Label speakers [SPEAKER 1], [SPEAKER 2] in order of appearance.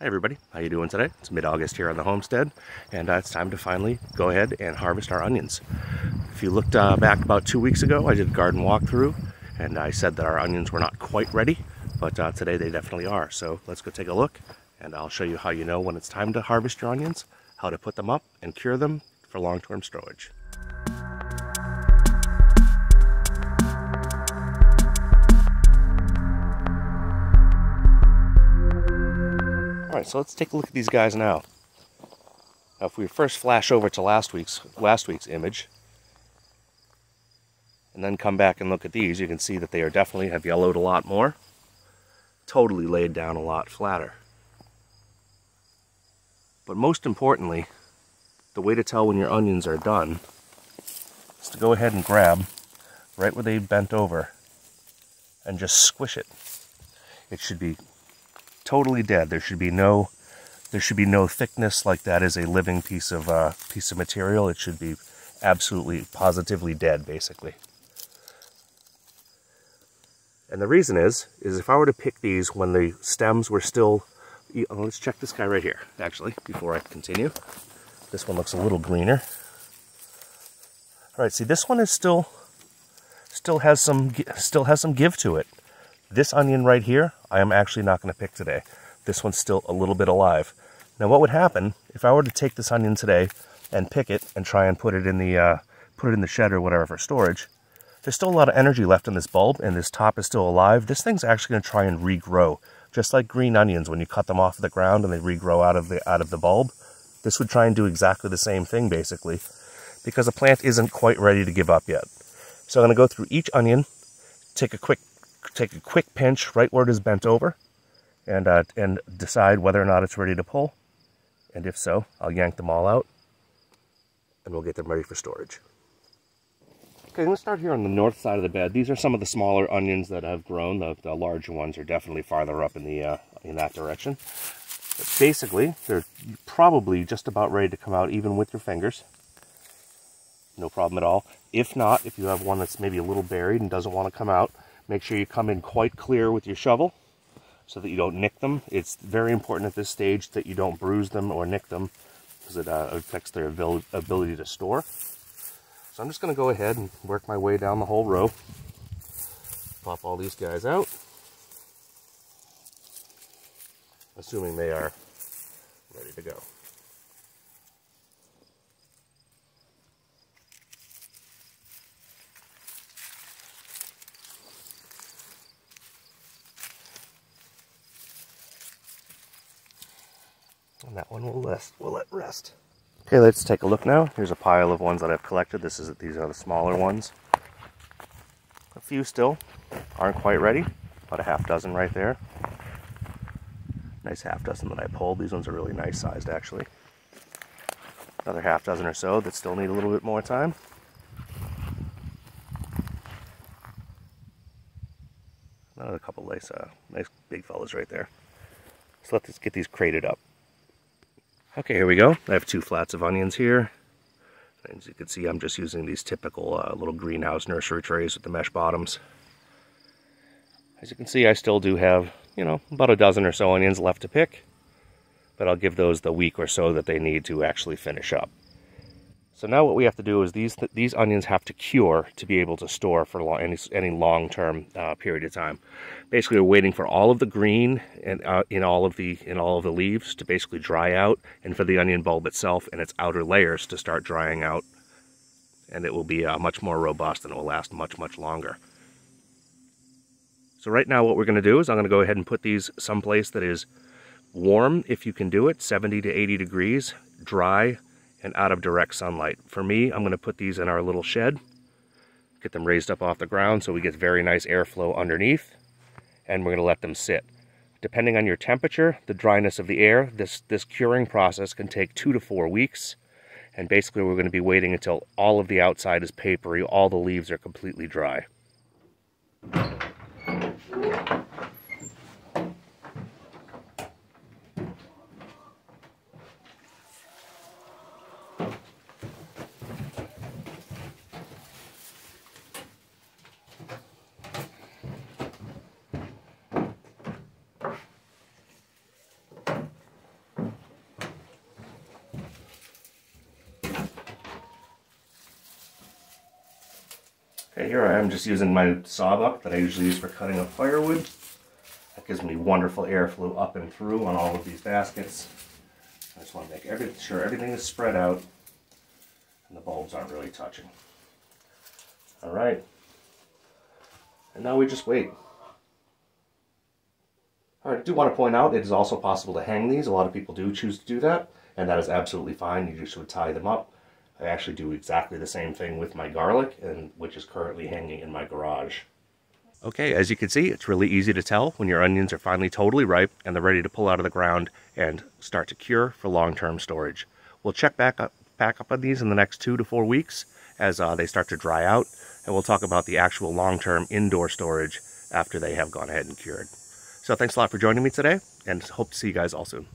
[SPEAKER 1] Hi everybody, how you doing today? It's mid-August here on the homestead, and it's time to finally go ahead and harvest our onions. If you looked back about 2 weeks ago, I did a garden walkthrough, and I said that our onions were not quite ready, but today they definitely are. So let's go take a look, and I'll show you how you know when it's time to harvest your onions, how to put them up and cure them for long-term storage. Alright, so let's take a look at these guys now. Now if we first flash over to last week's image, and then come back and look at these, you can see that they are definitely have yellowed a lot more, totally laid down a lot flatter. But most importantly, the way to tell when your onions are done is to go ahead and grab right where they bent over and just squish it. It should be totally dead. There should be no thickness like that is a living piece of material. It should be absolutely positively dead, basically. And the reason is if I were to pick these when the stems were still, let's check this guy right here, actually, before I continue. This one looks a little greener. All right, see, this one is still has some give to it. This onion right here, I am actually not going to pick today. This one's still a little bit alive. Now, what would happen if I were to take this onion today and pick it and try and put it in the shed or whatever for storage? There's still a lot of energy left in this bulb, and this top is still alive. This thing's actually going to try and regrow, just like green onions. When you cut them off the ground and they regrow out of the bulb, this would try and do exactly the same thing, basically, because the plant isn't quite ready to give up yet. So I'm going to go through each onion, take a quick pinch right where it is bent over, and decide whether or not it's ready to pull. And if so, I'll yank them all out, and we'll get them ready for storage. Okay, let's start here on the north side of the bed. These are some of the smaller onions that have grown. The larger ones are definitely farther up in that direction. But basically, they're probably just about ready to come out even with your fingers. No problem at all. If not, if you have one that's maybe a little buried and doesn't want to come out, make sure you come in quite clear with your shovel so that you don't nick them. It's very important at this stage that you don't bruise them or nick them, because it affects their ability to store. So I'm just going to go ahead and work my way down the whole row. Pop all these guys out, assuming they are ready to go. And that one we'll let rest. Okay, let's take a look now. Here's a pile of ones that I've collected. These are the smaller ones. A few still aren't quite ready. About a half dozen right there. Nice half dozen that I pulled. These ones are really nice sized, actually. Another half dozen or so that still need a little bit more time. Another couple nice big fellas right there. So let's get these crated up. Okay, here we go. I have 2 flats of onions here. As you can see, I'm just using these typical little greenhouse nursery trays with the mesh bottoms. As you can see, I still do have, about a dozen or so onions left to pick, but I'll give those the week or so that they need to actually finish up. So now what we have to do is these onions have to cure to be able to store for any long-term period of time. Basically, we're waiting for all of the green and in all of the leaves to basically dry out, and for the onion bulb itself and its outer layers to start drying out, and it will be much more robust and it will last much, much longer. So right now what we're going to do is I'm going to go ahead and put these someplace that is warm, if you can do it, 70 to 80 degrees, dry, and out of direct sunlight. For me, I'm going to put these in our little shed, get them raised up off the ground so we get very nice airflow underneath, and we're going to let them sit. Depending on your temperature, the dryness of the air, this curing process can take 2 to 4 weeks, and basically we're going to be waiting until all of the outside is papery, all the leaves are completely dry. Okay, here I am just using my sawbuck that I usually use for cutting up firewood. That gives me wonderful airflow up and through on all of these baskets. I just want to make sure everything is spread out and the bulbs aren't really touching. All right, and now we just wait. All right, I do want to point out it is also possible to hang these. A lot of people do choose to do that, and that is absolutely fine. You just would tie them up. I actually do exactly the same thing with my garlic, which is currently hanging in my garage. Okay, as you can see, it's really easy to tell when your onions are finally totally ripe and they're ready to pull out of the ground and start to cure for long-term storage. We'll check back up on these in the next 2 to 4 weeks as they start to dry out, and we'll talk about the actual long-term indoor storage after they have gone ahead and cured. So thanks a lot for joining me today, and hope to see you guys all soon.